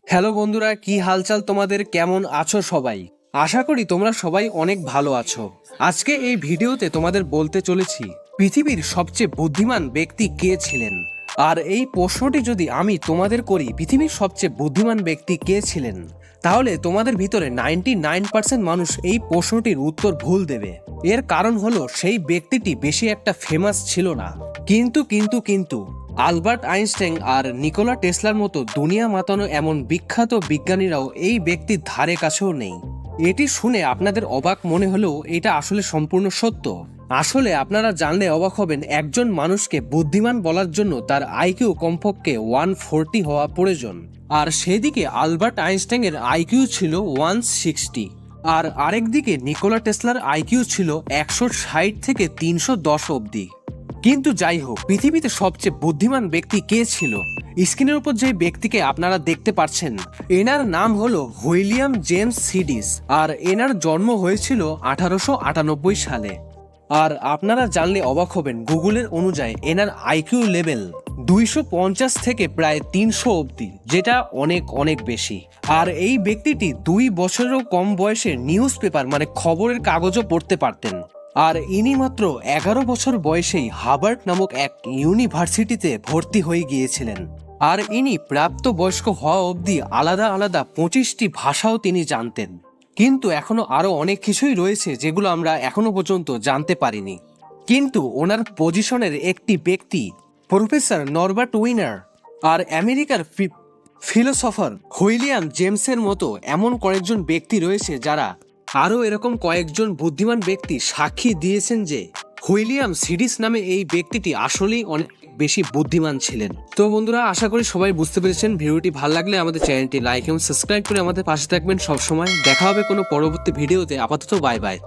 Hello বন্ধুরা, কি হালচাল তোমাদের? কেমন আছো সবাই? আশা করি তোমরা সবাই অনেক ভালো আছো। আজকে এই ভিডিওতে তোমাদের বলতে চলেছি পৃথিবীর সবচেয়ে বুদ্ধিমান ব্যক্তি কে ছিলেন। আর এই প্রশ্নটি যদি আমি তোমাদের করি, পৃথিবীর সবচেয়ে বুদ্ধিমান ব্যক্তি কে ছিলেন, তাহলে তোমাদের ভিতরে 99% মানুষ এই প্রশ্নটির উত্তর ভুল দেবে। এর কারণ হলো সেই ব্যক্তিটি বেশি একটা ফেমাস ছিল না। কিন্তু আলবার্ট আইনস্টাইন আর নিকোলা টেসলার মতো দুনিয়া মাতানো এমন বিখ্যাত বিজ্ঞানীরাও এই ব্যক্তির ধারে কাছেও নেই। এটি শুনে আপনাদের অবাক মনে হলেও এটা আসলে সম্পূর্ণ সত্য। আসলে আপনারা জানলে অবাক হবেন, একজন মানুষকে বুদ্ধিমান বলার জন্য তার আইকিউ কমপক্ষে 140 হওয়া প্রয়োজন। আর সেদিকে আলবার্ট আইনস্টাইনের আইকিউ ছিল 160, আর আরেকদিকে নিকোলা টেসলার আইকিউ ছিল 160 থেকে 310 অবধি। কিন্তু যাই হোক, পৃথিবীতে সবচেয়ে বুদ্ধিমান ব্যক্তি কে ছিল? স্ক্রিনের উপর যে ব্যক্তিকে আপনারা দেখতে পাচ্ছেন, এনার নাম হলো উইলিয়াম জেমস সিডিস, আর এনার জন্ম হয়েছিল 1898 সালে। আর আপনারা জানলে অবাক হবেন, গুগলের অনুযায়ী এনার আইকিউ লেভেল 250 থেকে প্রায় 300 অবধি, যেটা অনেক অনেক বেশি। আর এই ব্যক্তিটি 2 বছরেরও কম বয়সে নিউজ পেপার মানে খবরের কাগজও পড়তে পারতেন। আর ইনি মাত্র 11 বছর বয়সেই হার্ভার্ড নামক এক ইউনিভার্সিটিতে ভর্তি হয়ে গিয়েছিলেন। আর ইনি প্রাপ্ত বয়স্ক হওয়া অবধি আলাদা আলাদা 25টি ভাষাও তিনি জানতেন। কিন্তু এখনো আরো অনেক কিছুই রয়েছে যেগুলো আমরা এখনো পর্যন্ত জানতে পারিনি। কিন্তু ওনার পজিশনের একটি ব্যক্তি প্রফেসর নরবার্ট উইনার আর আমেরিকার ফিলোসফার উইলিয়াম জেমসের মতো এমন কয়েকজন ব্যক্তি রয়েছে যারা আরও এরকম কয়েকজন বুদ্ধিমান ব্যক্তি সাক্ষী দিয়েছেন যে উইলিয়াম সিডিস নামে এই ব্যক্তিটি আসলেই অনেক বেশি বুদ্ধিমান ছিলেন। তো বন্ধুরা, আশা করি সবাই বুঝতে পেরেছেন। ভিডিওটি ভালো লাগলে আমাদের চ্যানেলটি লাইক এবং সাবস্ক্রাইব করে আমাদের পাশে থাকবেন সবসময়। দেখা হবে কোনো পরবর্তী ভিডিওতে। আপাতত বাই বাই।